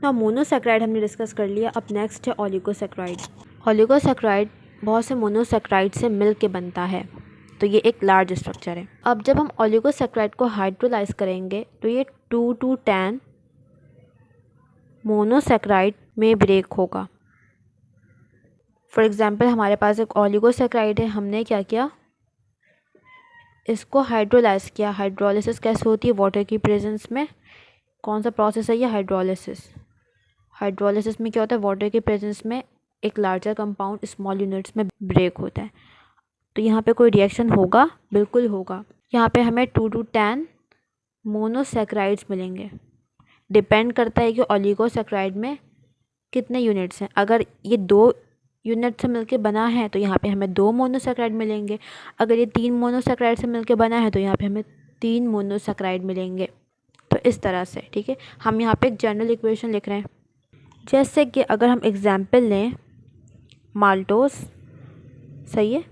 ना मोनोसेक्राइड हमने डिस्कस कर लिया। अब नेक्स्ट है ओलिगोसेक्राइड। ओलिगोसेक्राइड बहुत से मोनोसेक्राइड से मिल के बनता है, तो ये एक लार्ज स्ट्रक्चर है। अब जब हम ओलिगोसेक्राइड को हाइड्रोलाइज करेंगे तो ये 2,2-10 मोनोसेक्राइड में ब्रेक होगा। फॉर एग्जांपल हमारे पास एक ओलिगोसेक्राइड है, हमने क्या किया, इसको हाइड्रोलाइज किया। हाइड्रोलिसिस कैसे होती है? वाटर की प्रेजेंस में। कौन सा प्रोसेस है ये? हाइड्रोलिसिस। हाइड्रोलिसिस में क्या होता है? वाटर की प्रेजेंस में एक लार्जर कंपाउंड स्मॉल यूनिट्स में ब्रेक होता है। तो यहाँ पे कोई रिएक्शन होगा? बिल्कुल होगा। यहाँ पे हमें 2-10 मोनोसेक्राइड्स मिलेंगे। डिपेंड करता है कि ओलिगोसेक्राइड में कितने यूनिट्स हैं। अगर ये 2 यूनिट से मिलके बना है तो यहाँ पे हमें 2 मोनोसेक्राइड मिलेंगे। अगर ये 3 मोनोसेक्राइड से मिलके बना है तो यहाँ पे हमें 3 मोनोसेक्राइड मिलेंगे। तो इस तरह से, ठीक है। हम यहाँ पे एक जनरल इक्वेशन लिख रहे हैं। जैसे कि अगर हम एग्जाम्पल लें माल्टोस, सही है।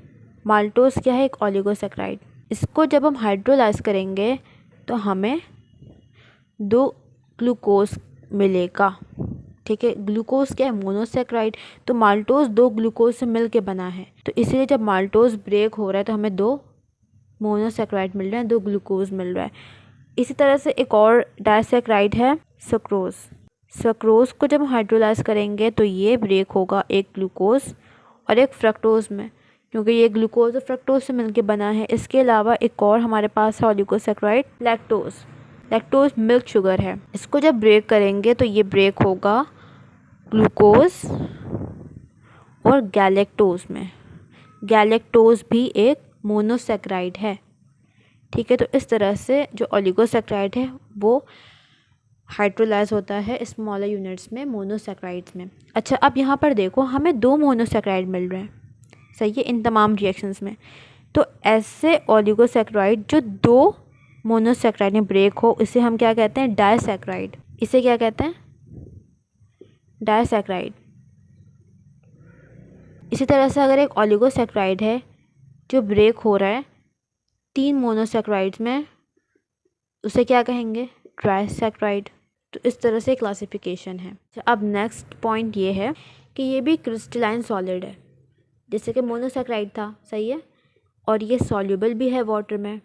माल्टोस क्या है? एक ओलिगोसेक्राइड। इसको जब हम हाइड्रोलाइज करेंगे तो हमें 2 ग्लूकोज मिलेगा, ठीक है। ग्लूकोज क्या है? मोनोसेक्राइड। तो माल्टोस 2 ग्लूकोज से मिल के बना है, तो इसीलिए जब माल्टोस ब्रेक हो रहा है तो हमें 2 मोनोसेक्राइड मिल रहे हैं, 2 ग्लूकोज मिल रहा है। इसी तरह से एक और डाइसेक्राइड है सक्रोज। सक्रोज को जब हम हाइड्रोलाइज करेंगे तो ये ब्रेक होगा एक ग्लूकोज और एक फ्रक्टोज में, क्योंकि ये ग्लूकोज और फ्रक्टोज से मिलके बना है। इसके अलावा एक और हमारे पास है oligosaccharide lactose. Lactose milk sugar है। इसको जब ब्रेक करेंगे तो ये ब्रेक होगा ग्लूकोज और गैलेक्टोज में। गैलेक्टोज भी एक मोनोसेक्राइड है, ठीक है। तो इस तरह से जो ओलिगोसेक्राइड है वो हाइड्रोलाइज होता है स्मॉलर यूनिट्स में, मोनोसेक्राइड्स में। अच्छा, अब यहाँ पर देखो हमें 2 मोनोसेक्राइड मिल रहे हैं, सही है, इन तमाम रिएक्शंस में। तो ऐसे ओलिगोसेक्राइड जो 2 मोनोसेक्राइड में ब्रेक हो, इसे हम क्या कहते हैं? डाइसेक्राइड। इसे क्या कहते हैं? डाइसेक्राइड। इसी तरह से अगर एक ओलिगोसेक्राइड है जो ब्रेक हो रहा है 3 मोनोसेक्राइड्स में, उसे क्या कहेंगे? ट्राइसेक्राइड। तो इस तरह से क्लासिफिकेशन है। अब नेक्स्ट पॉइंट ये है कि ये भी क्रिस्टलाइन सॉलिड है, जैसे कि मोनोसेक्राइड था, सही है। और ये सॉल्युबल भी है वाटर में,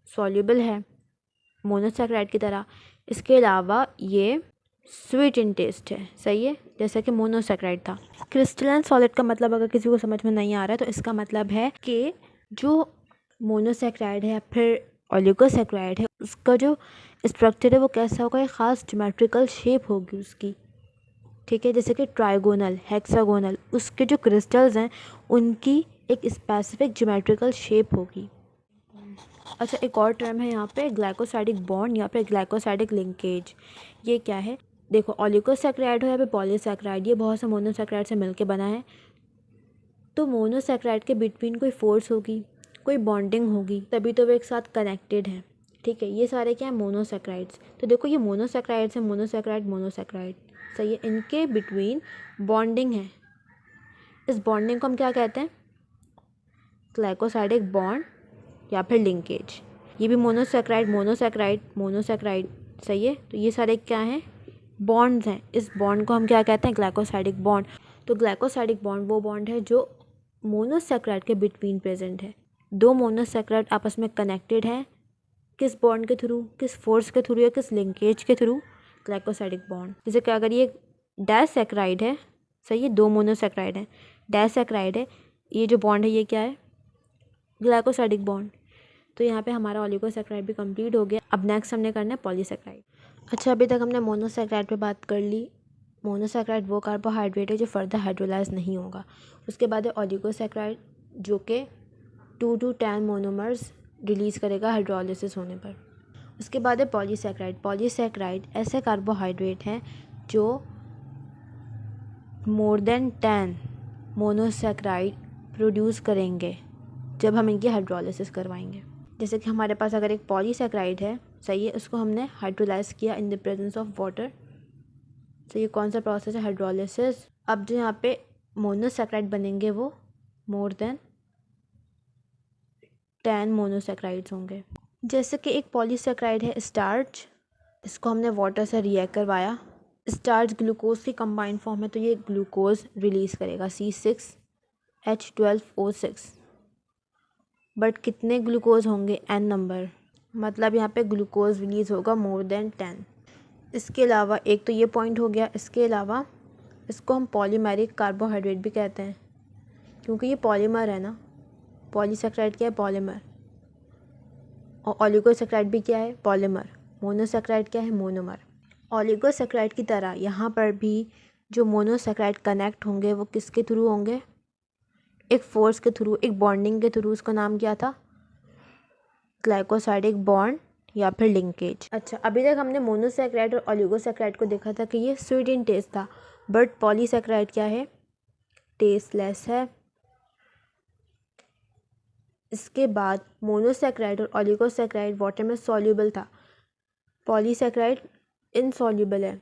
सॉल्युबल है मोनोसेक्राइड की तरह। इसके अलावा ये स्वीट इन टेस्ट है, सही है, जैसा कि मोनोसेक्राइड था। क्रिस्टलाइन सॉलिड का मतलब अगर किसी को समझ में नहीं आ रहा है तो इसका मतलब है कि जो मोनोसेक्राइड है या फिर ओलिगोसेक्राइड है, उसका जो स्ट्रक्चर है वो कैसा होगा? एक ख़ास ज्योमेट्रिकल शेप होगी उसकी, ठीक है। जैसे कि ट्राइगोनल, हेक्सागोनल, उसके जो क्रिस्टल्स हैं उनकी एक स्पेसिफिक ज्योमेट्रिकल शेप होगी। अच्छा, एक और टर्म है यहाँ पे ग्लाइकोसाइडिक बॉन्ड या फिर ग्लाइकोसाइडिक लिंकेज। ये क्या है? देखो, ओलिगोसेक्राइड हो या फिर पॉलीसेक्राइड, ये बहुत से मोनोसेक्राइड से मिलके बना है। तो मोनोसेक्राइड के बिटवीन कोई फोर्स होगी, कोई बॉन्डिंग होगी, तभी तो वो एक साथ कनेक्टेड हैं, ठीक है। ये सारे क्या है? मोनोसेक्राइड्स। तो देखो ये मोनोसेक्राइड्स हैं, मोनोसेक्राइड मोनोसेक्राइड, सही है। इनके बिटवीन बॉन्डिंग है। इस बॉन्डिंग को हम क्या कहते हैं? ग्लाइकोसाइडिक बॉन्ड या फिर लिंकेज। ये भी मोनोसेक्राइड मोनोसेक्राइड मोनोसेक्राइड, सही है। तो ये सारे क्या हैं? बॉन्ड्स हैं। इस बॉन्ड को हम क्या कहते हैं? Glycosidic bond. तो ग्लाइकोसाइडिक बॉन्ड वो बॉन्ड है जो मोनोसेक्राइड के बिटवीन प्रेजेंट है। 2 मोनोसेक्राइड आपस में कनेक्टेड हैं, किस बॉन्ड के थ्रू? किस फोर्स के थ्रू या किस लिंकेज के थ्रू? Glycosidic bond. जैसे कि अगर ये डाइसेक्राइड है, सही है, 2 मोनोसेक्राइड है, डाइसेक्राइड है, ये जो बॉन्ड है ये क्या है? Glycosidic bond. तो यहाँ पे हमारा ओलिगोसेक्राइड भी कंप्लीट हो गया। अब नेक्स्ट हमने करना है पॉलीसेक्राइड। अच्छा, अभी तक हमने मोनोसेक्राइड पे बात कर ली। मोनोसेक्राइड वो कार्बोहाइड्रेट है जो फर्दर हाइड्रोलाइज नहीं होगा। उसके बाद है ओलिगोसेक्राइड जो कि 2-10 मोनोमर्स रिलीज़ करेगा हाइड्रोलिसिस होने पर। उसके बाद है पॉलीसेक्राइड। पॉलीसेक्राइड ऐसे कार्बोहाइड्रेट हैं जो मोर देन 10 मोनोसेक्राइड प्रोड्यूस करेंगे जब हम इनकी हाइड्रोलिसिस करवाएंगे। जैसे कि हमारे पास अगर एक पॉलीसेक्राइड है, सही है, उसको हमने हाइड्रोलाइज किया in the presence of water. तो ये कौन सा प्रोसेस है? हाइड्रोलिसिस। अब जो यहाँ पे मोनोसेक्राइड बनेंगे वो मोर देन 10 मोनोसेक्राइड्स होंगे। जैसे कि एक पॉलीसेक्राइड है स्टार्च, इसको हमने वाटर से रिएक्ट करवाया, स्टार्च ग्लूकोज की कंबाइंड फॉर्म है तो ये ग्लूकोज रिलीज़ करेगा C6H12O6। बट कितने ग्लूकोज होंगे, n नंबर, मतलब यहाँ पे ग्लूकोज रिलीज़ होगा मोर देन 10। इसके अलावा एक तो ये पॉइंट हो गया। इसके अलावा इसको हम पॉलीमेरिक कार्बोहाइड्रेट भी कहते हैं क्योंकि ये पॉलीमर है ना। पॉलीसेक्राइड क्या है, पॉलीमर। और ओलिगोसेक्राइड भी क्या है, पॉलीमर। मोनोसेक्राइड क्या है, मोनोमर। ओलिगोसेक्राइड की तरह यहाँ पर भी जो मोनोसेक्राइड कनेक्ट होंगे वो किसके थ्रू होंगे, एक फोर्स के थ्रू, एक बॉन्डिंग के थ्रू। उसका नाम क्या था, ग्लाइकोसाइडिक बॉन्ड या फिर लिंकेज। अच्छा, अभी तक हमने मोनोसेक्राइड और ओलिगोसेक्राइड को देखा था कि ये स्वीट इन टेस्ट था, बट पॉलीसेक्राइड क्या है, टेस्टलेस है। इसके बाद मोनोसेक्राइड और ओलिगोसेक्राइड वाटर में सॉल्युबल था, पॉलीसेक्राइड इनसॉल्युबल है।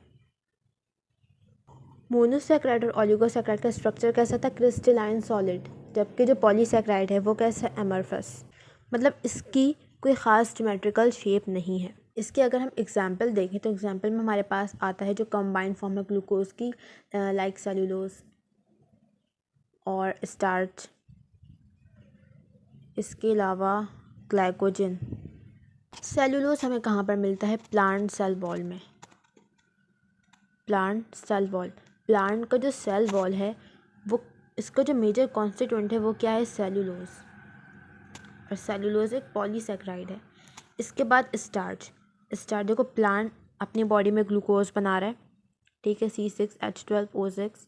मोनोसेक्राइड और ओलिगोसेक्राइड का स्ट्रक्चर कैसा था, क्रिस्टलाइन सॉलिड, जबकि जो पॉलीसेक्राइड है वो कैसा है, एमरफस, मतलब इसकी कोई ख़ास ज्योमेट्रिकल शेप नहीं है। इसके अगर हम एग्जाम्पल देखें तो एग्जाम्पल में हमारे पास आता है जो कंबाइंड फॉर्म है ग्लूकोज की, लाइक सेलुलोज और स्टार्च। इसके अलावा ग्लाइकोजन। सेलुलोज हमें कहाँ पर मिलता है, प्लांट सेल वॉल में। प्लांट सेल वॉल, प्लांट का जो सेल वॉल है वो, इसका जो मेजर कॉन्स्टिट्यूएंट है वो क्या है, सेलुलोज। और सेलुलोज एक पॉलीसेक्राइड है। इसके बाद स्टार्च। स्टार्च देखो, प्लांट अपनी बॉडी में ग्लूकोज बना रहा है, ठीक है, C6H12O6।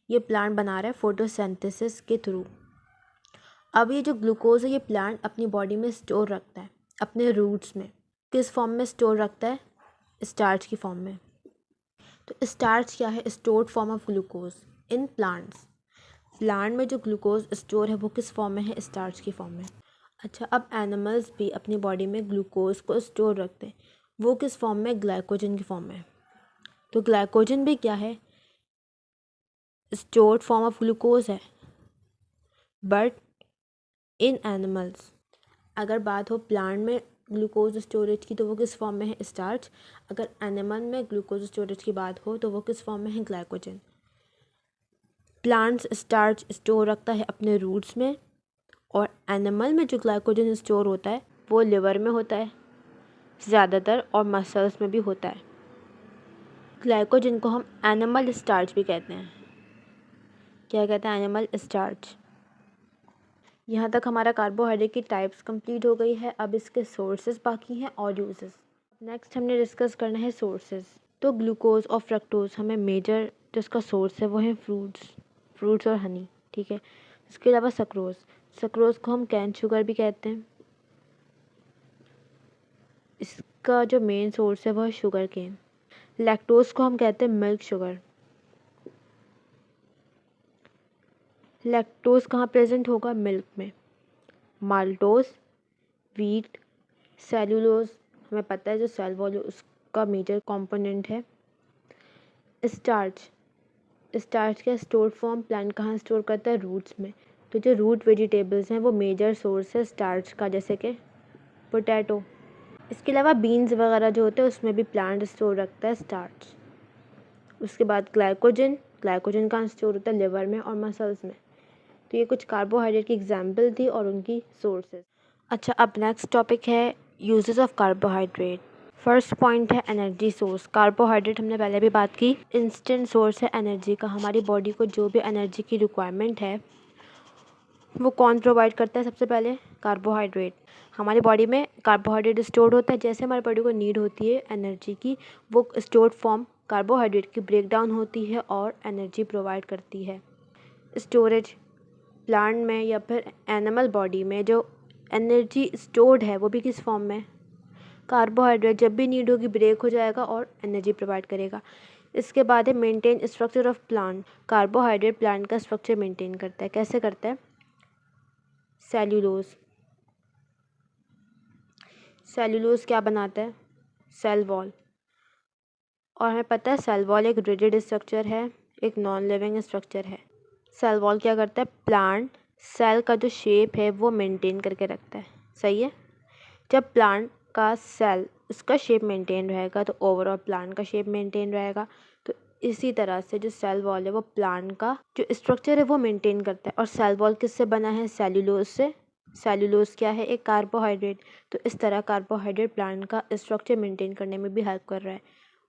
ये प्लांट बना रहा है फोटोसिंथेसिस के थ्रू। अब ये जो ग्लूकोज है ये प्लांट अपनी बॉडी में स्टोर रखता है अपने रूट्स में। किस फॉर्म में स्टोर रखता है, स्टार्च की फॉर्म में। तो स्टार्च क्या है, stored form of glucose in plants. Plant में जो ग्लूकोज स्टोर है वो किस फॉर्म में है, स्टार्च की फॉर्म में। अच्छा, अब एनिमल्स भी अपनी बॉडी में ग्लूकोज को स्टोर रखते हैं, वो किस फॉर्म में, ग्लाइकोजन की फॉर्म में। तो ग्लाइकोजन भी क्या है, स्टोर्ड फॉर्म ऑफ ग्लूकोज है, बट इन एनिमल्स। अगर बात हो प्लांट में ग्लूकोज स्टोरेज की तो वो किस फॉर्म में है, स्टार्च। अगर एनिमल में ग्लूकोज स्टोरेज की बात हो तो वो किस फॉर्म में है, ग्लाइकोजन। प्लांट्स स्टार्च स्टोर रखता है अपने रूट्स में, और एनिमल में जो ग्लाइकोजन स्टोर होता है वो लिवर में होता है ज़्यादातर, और मसल्स में भी होता है। ग्लाइकोजन को हम एनिमल स्टार्च भी कहते हैं। क्या कहते हैं, एनिमल स्टार्च। यहाँ तक हमारा कार्बोहाइड्रेट की टाइप्स कंप्लीट हो गई है। अब इसके सोर्सेज बाकी हैं और यूजेस। नेक्स्ट हमने डिस्कस करना है सोर्सेज। तो ग्लूकोज और फ्रक्टोज हमें मेजर जो इसका सोर्स है वो है फ्रूट्स और हनी, ठीक है। इसके अलावा सक्रोज को हम कैन शुगर भी कहते हैं। इसका जो मेन सोर्स है वो है शुगर केन। लैक्टोज को हम कहते हैं मिल्क शुगर। लैक्टोज कहाँ प्रेजेंट होगा, मिल्क में। Maltose wheat. सेलुलोज हमें पता है जो सेल वॉल उसका मेजर कंपोनेंट है। स्टार्च का स्टोर फॉर्म प्लांट कहाँ स्टोर करता है, रूट्स में। तो जो रूट वेजिटेबल्स हैं वो मेजर सोर्स है स्टार्च का, जैसे कि पोटैटो। इसके अलावा बीन्स वगैरह जो होते हैं उसमें भी प्लांट स्टोर रखता है स्टार्च। उसके बाद ग्लाइकोजन कहाँ स्टोर होता है, लिवर में और मसल्स में। तो ये कुछ कार्बोहाइड्रेट की एग्जाम्पल थी और उनकी सोर्सेज। अच्छा, अब नेक्स्ट टॉपिक है uses of carbohydrate. First point है एनर्जी सोर्स। कार्बोहाइड्रेट हमने पहले भी बात की, इंस्टेंट सोर्स है एनर्जी का। हमारी बॉडी को जो भी एनर्जी की रिक्वायरमेंट है वो कौन प्रोवाइड करता है, सबसे पहले कार्बोहाइड्रेट। हमारी बॉडी में कार्बोहाइड्रेट स्टोर्ड होता है, जैसे हमारी बॉडी को नीड होती है एनर्जी की, वो स्टोर्ड फॉर्म कार्बोहाइड्रेट की ब्रेकडाउन होती है और एनर्जी प्रोवाइड करती है। स्टोरेज, प्लांट में या फिर एनिमल बॉडी में जो एनर्जी स्टोर्ड है वो भी किस फॉर्म में, कार्बोहाइड्रेट। जब भी नीड होगी ब्रेक हो जाएगा और एनर्जी प्रोवाइड करेगा। इसके बाद है maintain structure of plant. Carbohydrate plant का स्ट्रक्चर मेंटेन करता है, कैसे करता है, सेल्यूलोज क्या बनाता है, सेल वॉल। और हमें पता है सेल वॉल एक रिजिड स्ट्रक्चर है, एक नॉन लिविंग स्ट्रक्चर है। सेल वॉल क्या करता है, प्लांट सेल का जो शेप है वो मेंटेन करके रखता है, सही है। जब प्लांट का सेल उसका शेप मेंटेन रहेगा तो ओवरऑल प्लांट का शेप मेंटेन रहेगा। इसी तरह से जो सेल वॉल है वो प्लांट का जो स्ट्रक्चर है वो मेंटेन करता है। और सेल वॉल किससे बना है? सेल्यूलोज से। सेल्यूलोज क्या है? एक कार्बोहाइड्रेट। तो इस तरह कार्बोहाइड्रेट प्लांट का स्ट्रक्चर मेंटेन करने में भी हेल्प कर रहा है।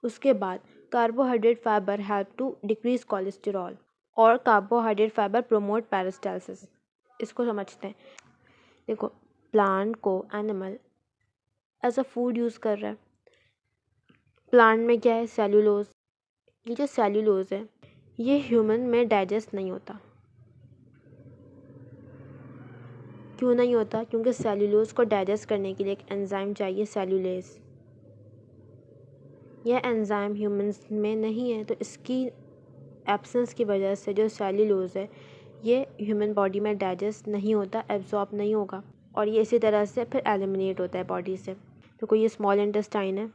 उसके बाद carbohydrate fibre help to decrease cholesterol और कार्बोहाइड्रेट फाइबर प्रोमोट पेरिस्टालसिस। इसको समझते हैं। देखो, प्लांट को animal as a food use कर रहा है। प्लांट में क्या है? सेल्यूलोज। ये जो सेल्यूलोज है ये ह्यूमन में डाइजेस्ट नहीं होता। क्यों नहीं होता? क्योंकि सेल्यूलोज को डाइजेस्ट करने के लिए एक एंजाइम चाहिए, सेल्यूलेज। यह एंजाइम ह्यूमंस में नहीं है, तो इसकी एब्सेंस की वजह से जो सेल्यूलोज है ये ह्यूमन बॉडी में डाइजेस्ट नहीं होता, एब्जॉर्ब नहीं होगा और ये इसी तरह से फिर एलिमिनेट होता है बॉडी से। तो कोई ये स्मॉल इंटेस्टाइन है,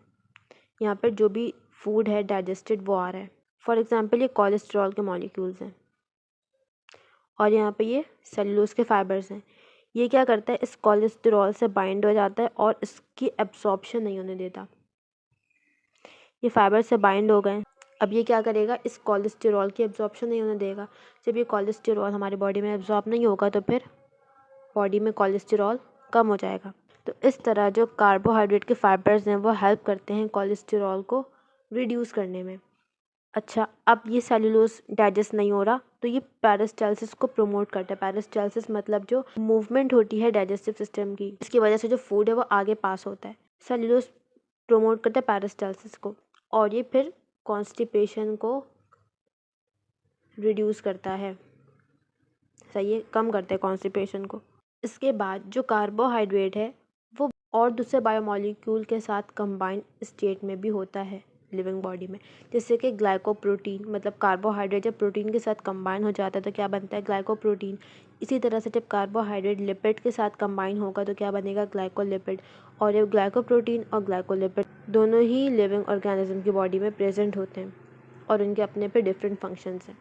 यहाँ पर जो भी फूड है डाइजेस्टेड वो आ रहा है। फॉर एग्जांपल ये कोलेस्ट्रॉल के मॉलिक्यूल्स हैं और यहाँ पे ये सेल्यूलोज के फाइबर्स हैं। ये क्या करता है? इस कोलेस्ट्रॉल से बाइंड हो जाता है और इसकी एब्जॉर्प्शन नहीं होने देता। ये फाइबर से बाइंड हो गए। अब ये क्या करेगा? इस कोलेस्ट्रॉल की एब्जॉर्प्शन नहीं होने देगा। जब ये कोलेस्ट्रॉल हमारी बॉडी में एब्जॉर्ब नहीं होगा तो फिर बॉडी में कोलेस्ट्रॉल कम हो जाएगा। तो इस तरह जो कार्बोहाइड्रेट के फाइबर्स हैं वो हेल्प करते हैं कोलेस्ट्रॉल को रिड्यूस करने में। अच्छा, अब ये सेल्यूलोज डाइजेस्ट नहीं हो रहा तो ये पेरिस्टालसिस को प्रमोट करता है। पेरिस्टालसिस मतलब जो मूवमेंट होती है डाइजेस्टिव सिस्टम की, इसकी वजह से जो फूड है वो आगे पास होता है। सेल्यूलोज प्रमोट करता है पेरिस्टालसिस को और ये फिर कॉन्स्टिपेशन को रिड्यूस करता है। सही है, कम करता है कॉन्स्टिपेशन को। इसके बाद जो कार्बोहाइड्रेट है वो और दूसरे बायोमॉलिक्यूल के साथ कंबाइंड स्टेट में भी होता है लिविंग बॉडी में, जैसे कि ग्लाइकोप्रोटीन। मतलब कार्बोहाइड्रेट जब प्रोटीन के साथ कंबाइन हो जाता है तो क्या बनता है? ग्लाइकोप्रोटीन। इसी तरह से जब कार्बोहाइड्रेट लिपिड के साथ कंबाइन होगा तो क्या बनेगा? ग्लाइकोलिपिड। और ये ग्लाइकोप्रोटीन और ग्लाइकोलिपिड दोनों ही लिविंग ऑर्गेनिज्म की बॉडी में प्रेजेंट होते हैं और उनके अपने पे डिफरेंट फंक्शंस हैं।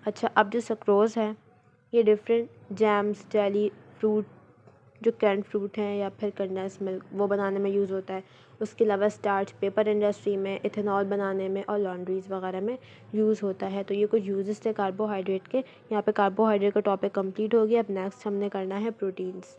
अच्छा, अब जो सक्रोज है ये डिफरेंट जैम्स, जेली, फ्रूट जो कैंड फ्रूट हैं या फिर कंडेंस मिल्क वो बनाने में यूज़ होता है। उसके अलावा स्टार्च पेपर इंडस्ट्री में, इथेनॉल बनाने में और लॉन्ड्रीज वगैरह में यूज़ होता है। तो ये कुछ यूजेस थे कार्बोहाइड्रेट के। यहाँ पे कार्बोहाइड्रेट का टॉपिक कंप्लीट हो गया। अब नेक्स्ट हमने करना है प्रोटीन्स।